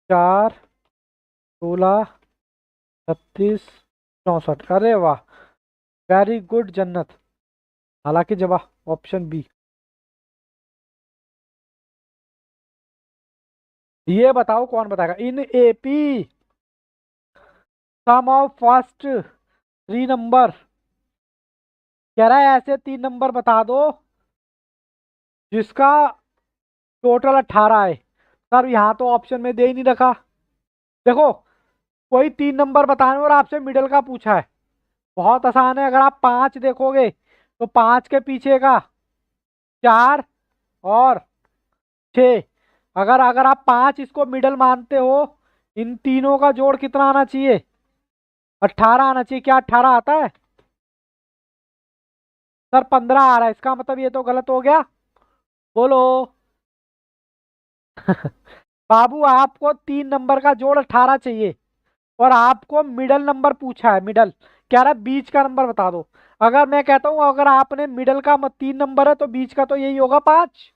A: 4, 16, 34, 64, अरे वाह, वेरी गुड जन्नत। हालांकि जवाब ऑप्शन बी। ये बताओ कौन बताएगा? In AP some of first 3 number, कह रहा है ऐसे 3 नंबर बता दो जिसका टोटल 18 है। सर यहाँ तो ऑप्शन में दे ही नहीं रखा। देखो, कोई 3 नंबर बताने और आपसे मिडल का पूछा है, बहुत आसान है। अगर आप 5 देखोगे तो 5 के पीछे का 4 और 6। अगर अगर आप 5 इसको मिडल मानते हो, इन तीनों का जोड़ कितना आना चाहिए? 18 आना चाहिए। क्या 18 आता है? सर 15 आ रहा है, इसका मतलब ये तो गलत हो गया। बोलो। बाबू आपको 3 नंबर का जोड़ 18 चाहिए और आपको मिडल नंबर पूछा है, मिडल कह रहा है बीच का नंबर बता दो। अगर मैं कहता हूं अगर आपने मिडल का 3 नंबर है तो बीच का तो यही होगा 5।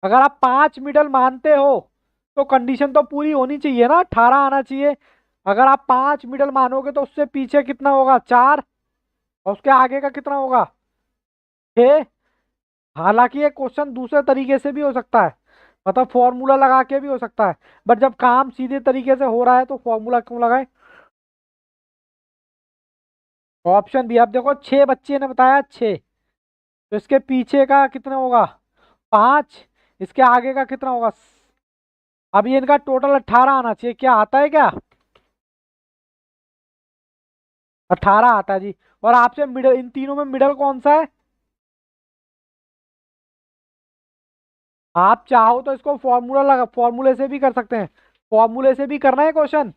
A: अगर आप 5 मिडल मानते हो तो कंडीशन तो पूरी होनी चाहिए ना, 18 आना चाहिए। अगर आप 5 मिडल मानोगे तो उससे पीछे कितना होगा? 4, और उसके आगे का कितना होगा? 6। हालांकि ये क्वेश्चन दूसरे तरीके से भी हो सकता है, मतलब फॉर्मूला लगा के भी हो सकता है, बट जब काम सीधे तरीके से हो रहा है तो फॉर्मूला क्यों लगाए? Option B. अब देखो 6 बच्चे ने बताया, 6, तो इसके पीछे का कितना होगा? 5, इसके आगे का कितना होगा? अब ये इनका टोटल 18 आना चाहिए। क्या आता है क्या? 18 आता है जी। और आपसे मिडल, इन तीनों में मिडल कौन सा है? आप चाहो तो इसको फॉर्मूला लगा, फॉर्मूले से भी कर सकते हैं। फॉर्मूले से भी करना है क्वेश्चन,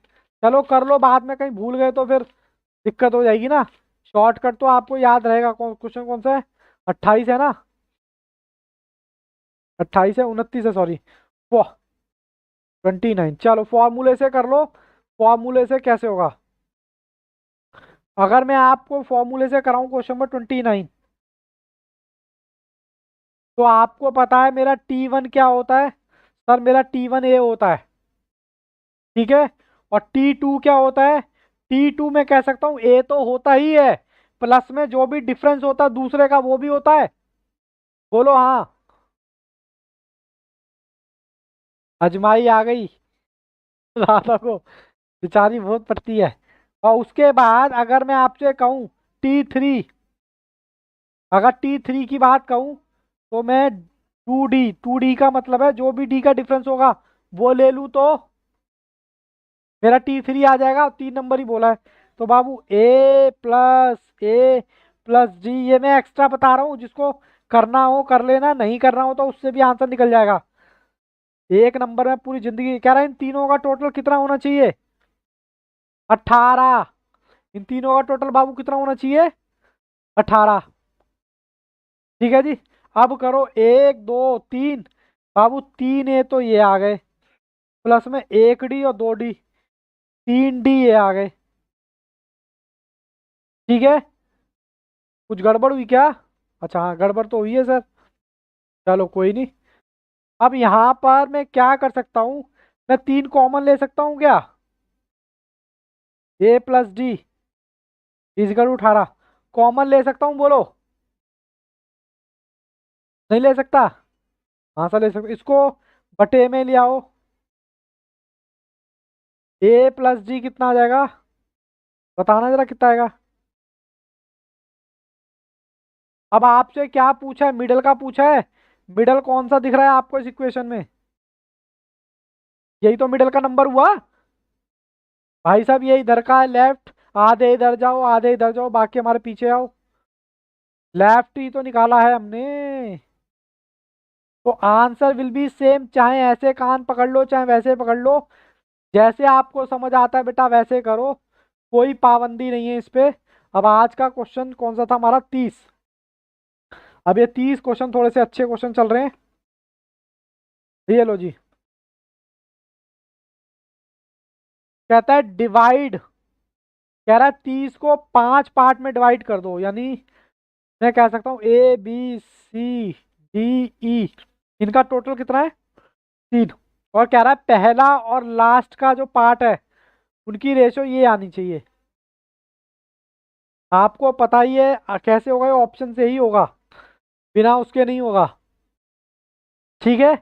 A: चलो कर लो, बाद में कहीं भूल गए तो फिर दिक्कत हो जाएगी ना। शॉर्टकट तो आपको याद रहेगा, क्वेश्चन कौन सा है? 28 है ना? 28 है, 29 है सॉरी। 29। चलो फॉर्मूले से कर लो। फॉर्मूले से कैसे होगा? अगर मैं आपको फॉर्मूले से कराऊं क्वेश्चन नंबर 29, तो आपको पता है मेरा T1 क्या होता है? सर मेरा T1 ए होता है, ठीक है। और T2 क्या होता है? T2 में कह सकता हूं ए तो होता ही है, प्लस में जो भी डिफरेंस होता है दूसरे का वो भी होता है। बोलो हाँ। अजमाई आ गई राधा को, बेचारी बहुत पड़ती है। और उसके बाद अगर मैं आपसे कहूं T3, अगर T3 की बात कहूं, तो मैं 2D का मतलब है जो भी डी का डिफरेंस होगा वो ले लूं तो मेरा T3 आ जाएगा। 3 नंबर ही बोला है, तो बाबू A+A+D, ये मैं एक्स्ट्रा बता रहा हूँ, जिसको करना हो कर लेना, नहीं करना हो तो उससे भी आंसर निकल जाएगा। 1 नंबर में पूरी जिंदगी कह रहा है, इन तीनों का टोटल कितना होना चाहिए? 18। इन तीनों का टोटल बाबू कितना होना चाहिए? 18। ठीक है जी। अब करो 1 2 3। बाबू 3 ए तो ये आ गए, प्लस में 1 डी और 2 डी, 3 डी ये आ गए। ठीक है। कुछ गड़बड़ हुई क्या? अच्छा हाँ, गड़बड़ तो हुई है सर। चलो कोई नहीं। अब यहाँ पर मैं क्या कर सकता हूँ? मैं 3 कॉमन ले सकता हूँ क्या? A+D इजकल 18 कॉमन ले सकता हूँ, बोलो। नहीं ले सकता? हाँ सर ले सकता, इसको बटे में ले आओ। A+D कितना आ जाएगा? बताना जरा कितना आएगा। अब आपसे क्या पूछा है? मिडल का पूछा है। मिडल कौन सा दिख रहा है आपको इस इक्वेशन में? यही तो मिडल का नंबर हुआ भाई साहब, ये इधर का है लेफ्ट। आधे इधर जाओ, आधे इधर जाओ, बाकी हमारे पीछे आओ। लेफ्ट ही तो निकाला है हमने। तो आंसर विल बी सेम, चाहे ऐसे कान पकड़ लो चाहे वैसे पकड़ लो, जैसे आपको समझ आता है बेटा वैसे करो, कोई पाबंदी नहीं है इस पे। अब आज का क्वेश्चन कौन सा था हमारा? 30। अब ये 30 क्वेश्चन थोड़े से अच्छे क्वेश्चन चल रहे हैं। ये लो जी। कहता है डिवाइड, कह रहा है 30 को 5 पार्ट में डिवाइड कर दो, यानी मैं कह सकता हूँ A B C D E, इनका टोटल कितना है? 3। और कह रहा है पहला और लास्ट का जो पार्ट है उनकी रेशो ये आनी चाहिए। आपको पता ही है कैसे होगा, ये ऑप्शन से ही होगा, बिना उसके नहीं होगा। ठीक है।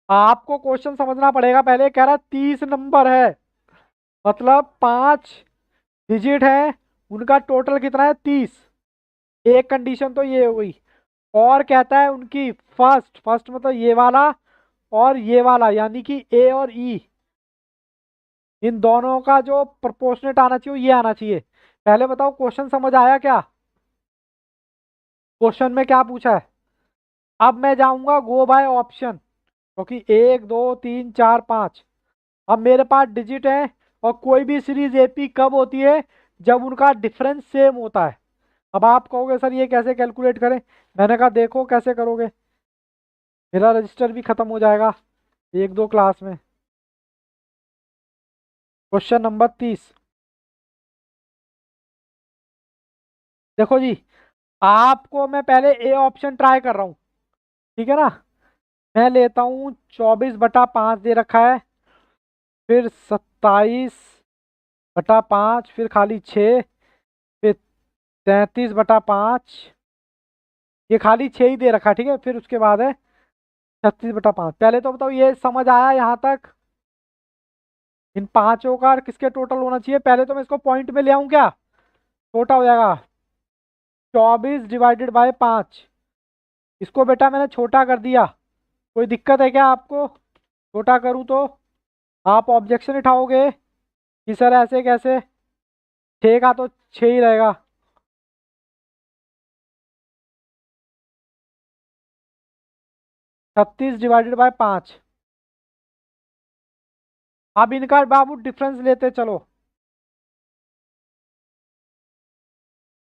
A: आपको क्वेश्चन समझना पड़ेगा पहले। कह रहा है 30 नंबर है, मतलब 5 डिजिट है, उनका टोटल कितना है? 30। एक कंडीशन तो ये हो गई। और कहता है उनकी फर्स्ट फर्स्ट मतलब ये वाला और ये वाला, यानी कि ए और ई, इन दोनों का जो प्रोपोर्शनेट आना चाहिए वो ये आना चाहिए। पहले बताओ क्वेश्चन समझ आया क्या? क्वेश्चन में क्या पूछा है? अब मैं जाऊंगा गो बाय ऑप्शन, क्योंकि 1 2 3 4 5 अब मेरे पास डिजिट है। और कोई भी सीरीज एपी कब होती है? जब उनका डिफरेंस सेम होता है। अब आप कहोगे सर ये कैसे कैलकुलेट करें? मैंने कहा देखो कैसे करोगे, मेरा रजिस्टर भी खत्म हो जाएगा 1 2 क्लास में। Question number 30। देखो जी, आपको मैं पहले ए ऑप्शन ट्राई कर रहा हूँ, ठीक है ना। मैं लेता हूँ 24/5 दे रखा है, फिर 27/5, फिर खाली 6, फिर 33/5, ये खाली 6 ही दे रखा है, ठीक है। फिर उसके बाद है 36/5। पहले तो बताओ ये समझ आया यहाँ तक? इन पांचों का किसके टोटल होना चाहिए? पहले तो मैं इसको पॉइंट में ले आऊं क्या? छोटा हो जाएगा। 24/5। इसको बेटा मैंने छोटा कर दिया, कोई दिक्कत है क्या आपको छोटा करूं तो? आप ऑब्जेक्शन उठाओगे कि सर ऐसे कैसे? 6 का तो 6 ही रहेगा। 36/5। अब इनका बाबू डिफरेंस लेते चलो।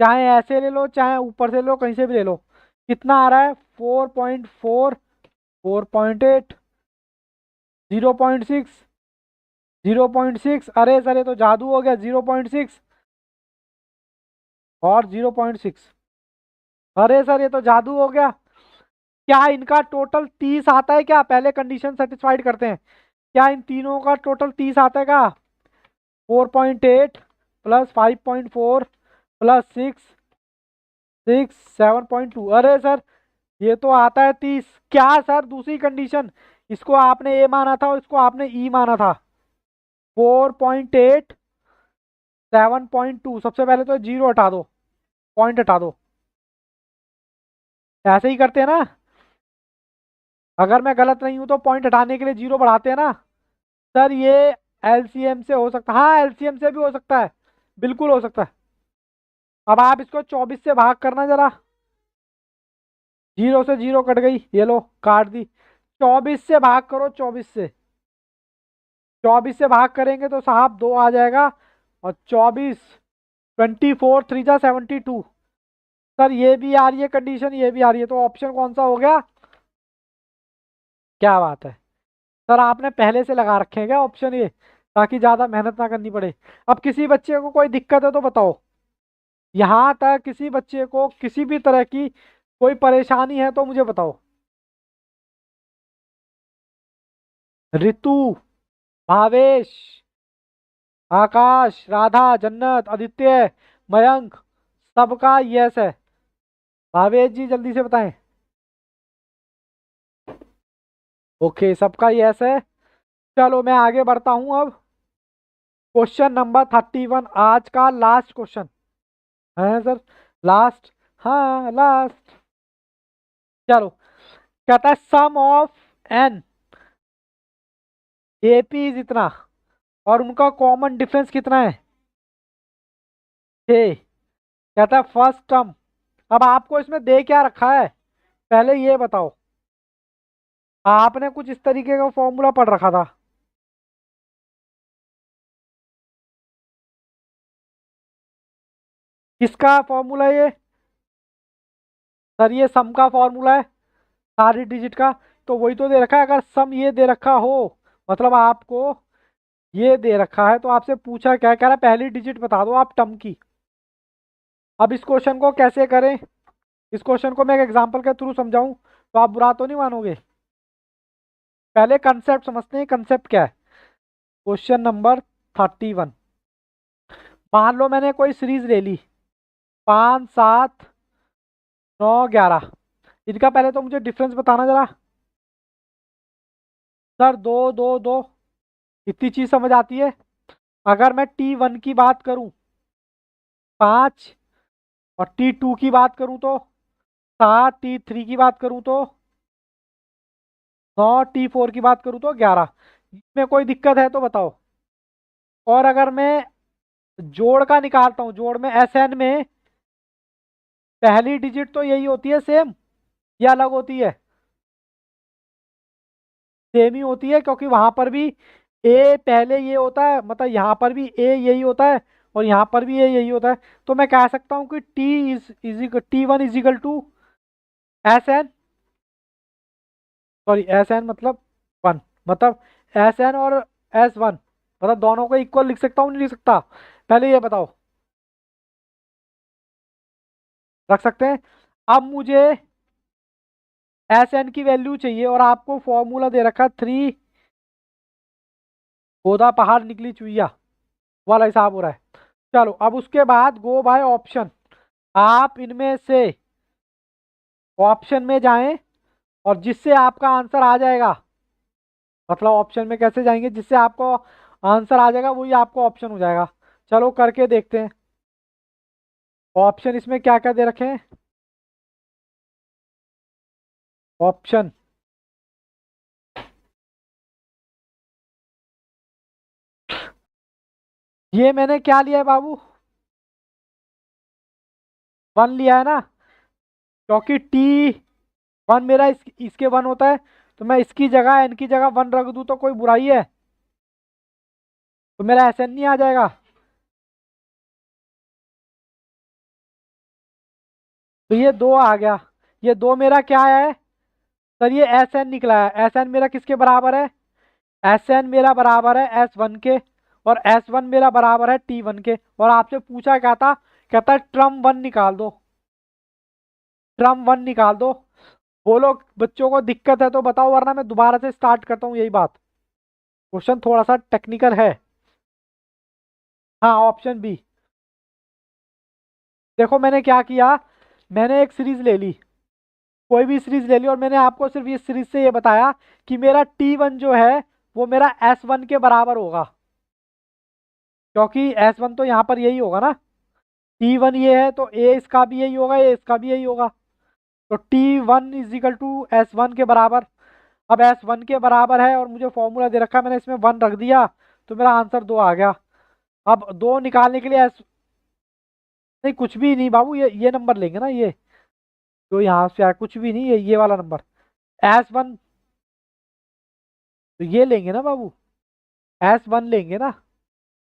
A: चाहे ऐसे ले लो चाहे ऊपर से ले लो, कहीं से भी ले लो। कितना आ रहा है? 4.4, 4.8, 0.6, 0.6। अरे सर ये तो जादू हो गया, 0.6 और 0.6। अरे सर ये तो जादू हो गया। क्या इनका टोटल 30 आता है क्या? पहले कंडीशन सेटिस्फाइड करते हैं। क्या इन तीनों का टोटल 30 आता है क्या? 4.8 प्लस 5.4 प्लस 7.2। अरे सर ये तो आता है 30। क्या सर दूसरी कंडीशन? इसको आपने ए माना था और इसको आपने ई माना था। 4.8, 7.2। सबसे पहले तो जीरो हटा दो, पॉइंट हटा दो। ऐसे ही करते हैं ना? अगर मैं गलत नहीं हूं तो पॉइंट हटाने के लिए जीरो बढ़ाते हैं ना? सर ये एलसीएम से हो सकता है, हाँ एलसीएम से भी हो सकता है, बिल्कुल हो सकता है। अब आप इसको 24 से भाग करना जरा। जीरो से जीरो कट गई, ये लो काट दी। 24 से भाग करो, 24 से। 24 से भाग करेंगे तो साहब दो आ जाएगा। और 24, 24 3 जा 72। सर ये भी आ रही है कंडीशन, ये भी आ रही है, तो ऑप्शन कौन सा हो गया? क्या बात है। सर आपने पहले से लगा रखे हैं क्या ऑप्शन ये, ताकि ज्यादा मेहनत ना करनी पड़े? अब किसी बच्चे को कोई दिक्कत है तो बताओ। यहाँ तक किसी बच्चे को किसी भी तरह की कोई परेशानी है तो मुझे बताओ। ऋतु, भावेश, आकाश, राधा, जन्नत, आदित्य, मयंक, सबका यस है। भावेश जी जल्दी से बताएं। ओके सबका यस है। चलो मैं आगे बढ़ता हूं अब। क्वेश्चन नंबर 31, आज का लास्ट क्वेश्चन है सर। लास्ट, हाँ लास्ट। चलो, कहता है sum of an AP is इतना, और उनका कॉमन डिफरेंस कितना है? 6। कहता है फर्स्ट टर्म। अब आपको इसमें दे क्या रखा है, पहले ये बताओ। आपने कुछ इस तरीके का फॉर्मूला पढ़ रखा था। किसका फॉर्मूला ये? सर ये सम का फॉर्मूला है, सारी डिजिट का। तो वही तो दे रखा है, अगर सम ये दे रखा हो, मतलब आपको ये दे रखा है, तो आपसे पूछा क्या कह रहा है, पहली डिजिट बता दो आप टर्म की। अब इस क्वेश्चन को कैसे करें? इस क्वेश्चन को मैं एक एग्जांपल के थ्रू समझाऊं तो आप बुरा तो नहीं मानोगे? पहले कंसेप्ट समझते हैं, कंसेप्ट क्या है। क्वेश्चन नंबर 31, मान लो मैंने कोई सीरीज ले ली, 5 7 9 11। इनका पहले तो मुझे डिफरेंस बताना जरा। सर दो दो दो, इतनी चीज समझ आती है। अगर मैं T1 की बात करूं 5, और T2 की बात करूं तो 7, T3 की बात करूं तो 9, T4 की बात करूं तो 11। इसमें कोई दिक्कत है तो बताओ। और अगर मैं जोड़ का निकालता हूं, जोड़ में SN में पहली डिजिट तो यही होती है सेम, या अलग होती है? सेम ही होती है, क्योंकि वहां पर भी ए पहले ये होता है, मतलब यहाँ पर भी ए यही होता है और यहाँ पर भी ए यही होता है। तो मैं कह सकता हूँ कि T1 is equal to SN, sorry SN मतलब 1, मतलब SN और S1, मतलब दोनों को इक्वल लिख सकता हूँ नहीं लिख सकता? पहले ये बताओ। रख सकते हैं। अब मुझे SN की वैल्यू चाहिए, और आपको फॉर्मूला दे रखा 3 गोदा पहाड़ निकली चुईया वाला हिसाब हो रहा है। चलो अब उसके बाद गो बाय ऑप्शन। आप इनमें से ऑप्शन में जाएं, और जिससे आपका आंसर आ जाएगा, मतलब ऑप्शन में कैसे जाएंगे, जिससे आपको आंसर आ जाएगा वही आपको ऑप्शन हो जाएगा। चलो करके देखते हैं। ऑप्शन इसमें क्या क्या दे रखे हैं? ऑप्शन, ये मैंने क्या लिया है बाबू? 1 लिया है ना, क्योंकि T1 मेरा इसके 1 होता है। तो मैं इसकी जगह N की जगह 1 रख दूं तो कोई बुराई है? तो मेरा SN नहीं आ जाएगा? तो ये 2 आ गया। ये 2 मेरा क्या है सर, ये एस एन निकला है। एस एन मेरा किसके बराबर है, एस एन मेरा बराबर है एस वन के, और एस वन मेरा बराबर है टी वन के। और आपसे पूछा क्या था, कहता है ट्रम वन निकाल दो, ट्रम वन निकाल दो। बोलो बच्चों को दिक्कत है तो बताओ, वरना मैं दोबारा से स्टार्ट करता हूँ यही बात। क्वेश्चन थोड़ा सा टेक्निकल है। हाँ ऑप्शन बी। देखो मैंने क्या किया, मैंने एक सीरीज ले ली, कोई भी सीरीज ले ली, और मैंने आपको सिर्फ इस सीरीज से ये बताया कि मेरा टी वन जो है वो मेरा एस वन के बराबर होगा, क्योंकि एस वन तो यहाँ पर यही होगा ना, टी वन ये है तो ए इसका भी यही होगा, ए इसका भी यही होगा। तो T one is equal to S one के बराबर। अब एस वन के बराबर है और मुझे फॉर्मूला दे रखा है, मैंने इसमें वन रख दिया, तो मेरा आंसर 2 आ गया। अब 2 निकालने के लिए एस, नहीं कुछ भी नहीं बाबू, ये नंबर लेंगे ना, ये जो यहाँ से आया कुछ भी नहीं, ये वाला नंबर एस वन, तो ये लेंगे ना बाबू, एस वन लेंगे ना।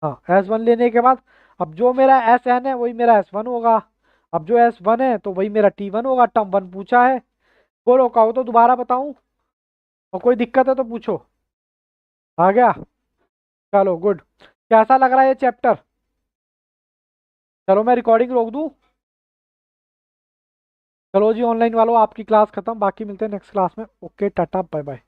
A: हाँ एस वन लेने के बाद अब जो मेरा एस एन है वही मेरा एस वन होगा, अब जो एस वन है तो वही मेरा टी वन होगा। टर्म वन पूछा है, बोलो कहो तो दोबारा बताऊं, और कोई दिक्कत है तो पूछो। आ गया, चलो गुड। कैसा लग रहा है ये चैप्टर, चलो मैं रिकॉर्डिंग रोक दूं। चलो जी ऑनलाइन वालों आपकी क्लास खत्म, बाकी मिलते हैं नेक्स्ट क्लास में। Okay tata bye bye.